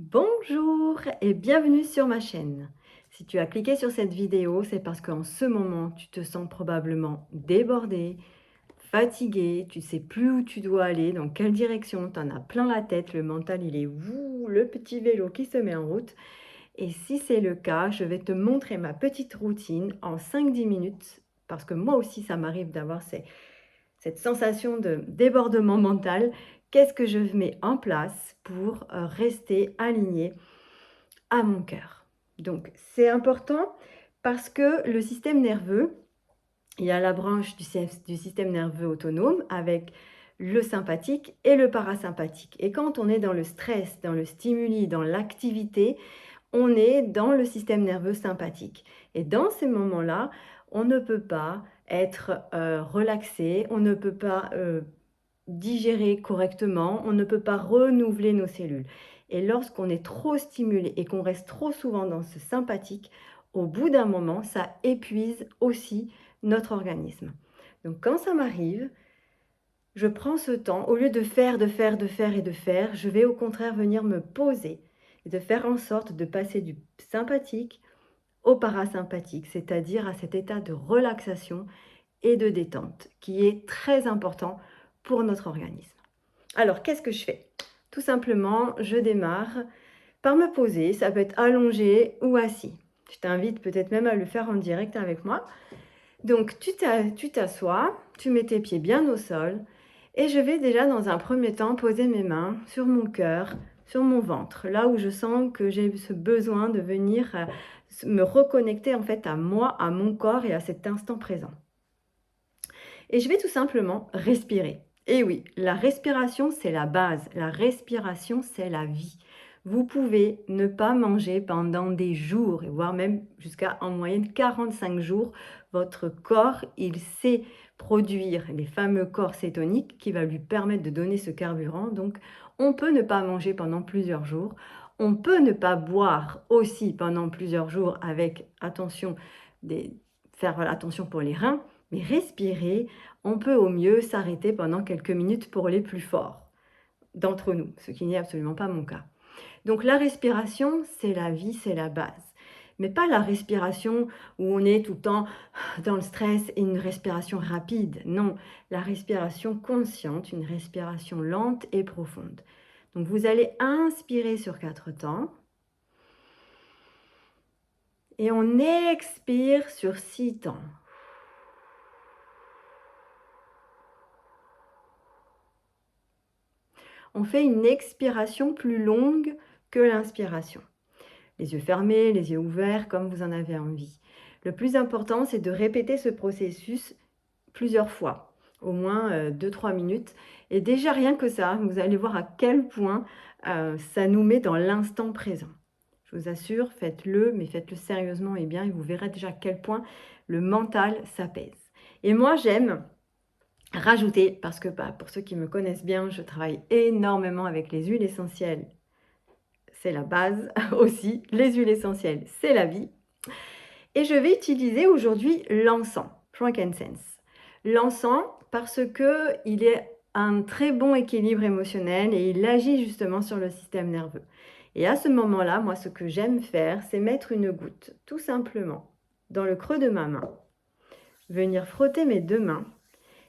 Bonjour et bienvenue sur ma chaîne. Si tu as cliqué sur cette vidéo, c'est parce qu'en ce moment, tu te sens probablement débordé, fatigué, tu ne sais plus où tu dois aller, dans quelle direction, tu en as plein la tête, le mental il est le petit vélo qui se met en route. Et si c'est le cas, je vais te montrer ma petite routine en 5-10 minutes, parce que moi aussi ça m'arrive d'avoir cette sensation de débordement mental. Qu'est-ce que je mets en place pour rester aligné à mon cœur? Donc, c'est important parce que le système nerveux, il y a la branche du système nerveux autonome avec le sympathique et le parasympathique. Et quand on est dans le stress, dans le stimuli, dans l'activité, on est dans le système nerveux sympathique. Et dans ces moments-là, on ne peut pas être relaxé, on ne peut pas digérer correctement, on ne peut pas renouveler nos cellules. Et lorsqu'on est trop stimulé et qu'on reste trop souvent dans ce sympathique, au bout d'un moment, ça épuise aussi notre organisme. Donc quand ça m'arrive, je prends ce temps, au lieu de faire, je vais au contraire venir me poser et de faire en sorte de passer du sympathique au parasympathique, c'est-à-dire à cet état de relaxation et de détente qui est très important pour notre organisme. Alors, qu'est-ce que je fais? Tout simplement, je démarre par me poser, ça peut être allongé ou assis. Je t'invite peut-être même à le faire en direct avec moi. Donc, tu t'assois, tu mets tes pieds bien au sol et je vais déjà dans un premier temps poser mes mains sur mon cœur, sur mon ventre, là où je sens que j'ai ce besoin de venir me reconnecter en fait à moi, à mon corps et à cet instant présent. Et je vais tout simplement respirer. Et oui, la respiration, c'est la base. La respiration, c'est la vie. Vous pouvez ne pas manger pendant des jours, voire même jusqu'à en moyenne 45 jours. Votre corps, il sait produire les fameux corps cétoniques qui va lui permettre de donner ce carburant. Donc, on peut ne pas manger pendant plusieurs jours. On peut ne pas boire aussi pendant plusieurs jours avec, attention, faire attention pour les reins, mais respirer, on peut au mieux s'arrêter pendant quelques minutes pour les plus forts d'entre nous, ce qui n'est absolument pas mon cas. Donc la respiration, c'est la vie, c'est la base. Mais pas la respiration où on est tout le temps dans le stress et une respiration rapide. Non, la respiration consciente, une respiration lente et profonde. Donc vous allez inspirer sur 4 temps. Et on expire sur 6 temps. On fait une expiration plus longue que l'inspiration. Les yeux fermés, les yeux ouverts, comme vous en avez envie. Le plus important, c'est de répéter ce processus plusieurs fois, au moins 2-3 minutes. Et déjà, rien que ça, vous allez voir à quel point ça nous met dans l'instant présent. Je vous assure, faites-le, mais faites-le sérieusement et bien, et vous verrez déjà à quel point le mental s'apaise. Et moi, j'aime rajouter, parce que pour ceux qui me connaissent bien, je travaille énormément avec les huiles essentielles. C'est la base aussi, les huiles essentielles, c'est la vie. Et je vais utiliser aujourd'hui l'encens, frankincense. L'encens parce qu'il est un très bon équilibre émotionnel et il agit justement sur le système nerveux. Et à ce moment-là, moi, ce que j'aime faire, c'est mettre une goutte, tout simplement, dans le creux de ma main, venir frotter mes 2 mains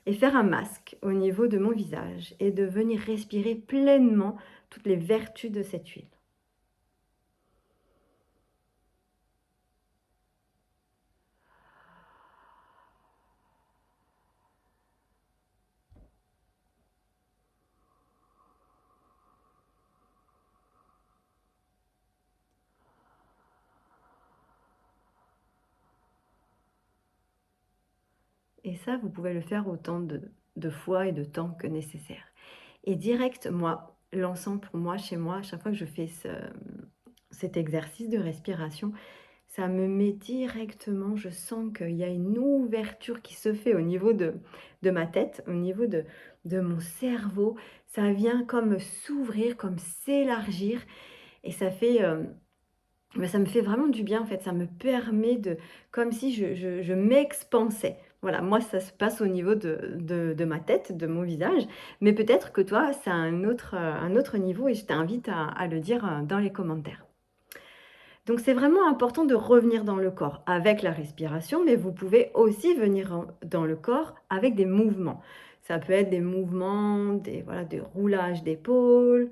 et faire un masque au niveau de mon visage et de venir respirer pleinement toutes les vertus de cette huile. Et ça, vous pouvez le faire autant de fois et de temps que nécessaire. Et direct, moi, l'encens pour moi, chez moi, à chaque fois que je fais cet exercice de respiration, ça me met directement, je sens qu'il y a une ouverture qui se fait au niveau de ma tête, au niveau de mon cerveau. Ça vient comme s'ouvrir, comme s'élargir et ça fait... ça me fait vraiment du bien en fait, ça me permet de, comme si je m'expansais. Voilà, moi, ça se passe au niveau de ma tête, de mon visage, mais peut-être que toi, c'est un autre niveau et je t'invite à le dire, dans les commentaires. Donc c'est vraiment important de revenir dans le corps avec la respiration, mais vous pouvez aussi venir dans le corps avec des mouvements. Ça peut être des mouvements, voilà, des roulages d'épaules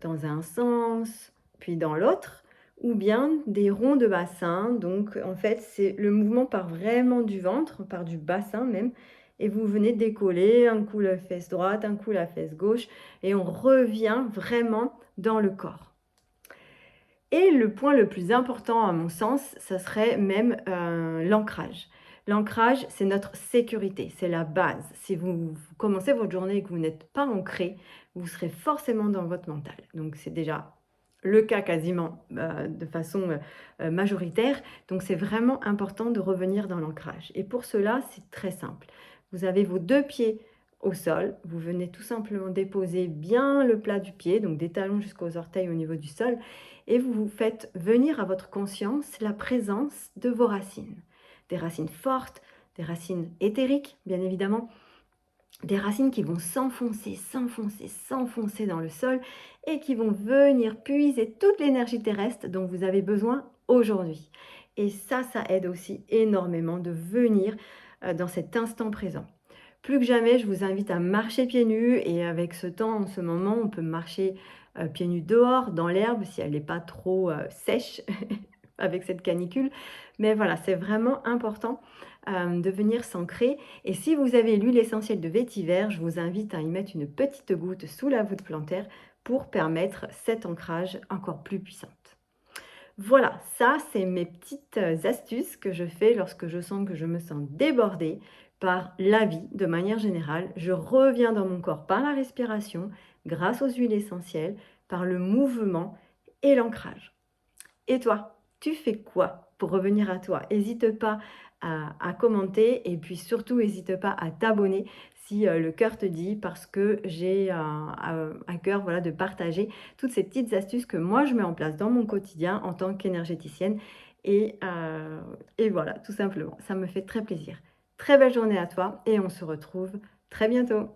dans un sens, puis dans l'autre, ou bien des ronds de bassin. Donc en fait, le mouvement part vraiment du ventre, part du bassin même, et vous venez décoller un coup la fesse droite, un coup la fesse gauche, et on revient vraiment dans le corps. Et le point le plus important à mon sens, ça serait même, l'ancrage. L'ancrage, c'est notre sécurité, c'est la base. Si vous commencez votre journée et que vous n'êtes pas ancré, vous serez forcément dans votre mental. Donc c'est déjà le cas quasiment, de façon, majoritaire. Donc c'est vraiment important de revenir dans l'ancrage et pour cela, c'est très simple. Vous avez vos 2 pieds au sol, vous venez tout simplement déposer bien le plat du pied, donc des talons jusqu'aux orteils au niveau du sol et vous vous faites venir à votre conscience la présence de vos racines. Des racines fortes, des racines éthériques, bien évidemment, des racines qui vont s'enfoncer, s'enfoncer, s'enfoncer dans le sol et qui vont venir puiser toute l'énergie terrestre dont vous avez besoin aujourd'hui. Et ça aide aussi énormément de venir dans cet instant présent. Plus que jamais, je vous invite à marcher pieds nus et avec ce temps, en ce moment, on peut marcher pieds nus dehors, dans l'herbe, si elle n'est pas trop sèche avec cette canicule. Mais voilà, c'est vraiment important de venir s'ancrer. Et si vous avez l'huile essentielle de vétiver, je vous invite à y mettre une petite goutte sous la voûte plantaire pour permettre cet ancrage encore plus puissante. Voilà, ça, c'est mes petites astuces que je fais lorsque je sens que je me sens débordée par la vie de manière générale. Je reviens dans mon corps par la respiration, grâce aux huiles essentielles, par le mouvement et l'ancrage. Et toi, tu fais quoi pour revenir à toi? N'hésite pas à commenter et puis surtout, n'hésite pas à t'abonner si le cœur te dit, parce que j'ai à cœur voilà, de partager toutes ces petites astuces que moi je mets en place dans mon quotidien en tant qu'énergéticienne. Et voilà, tout simplement, ça me fait très plaisir. Très belle journée à toi et on se retrouve très bientôt.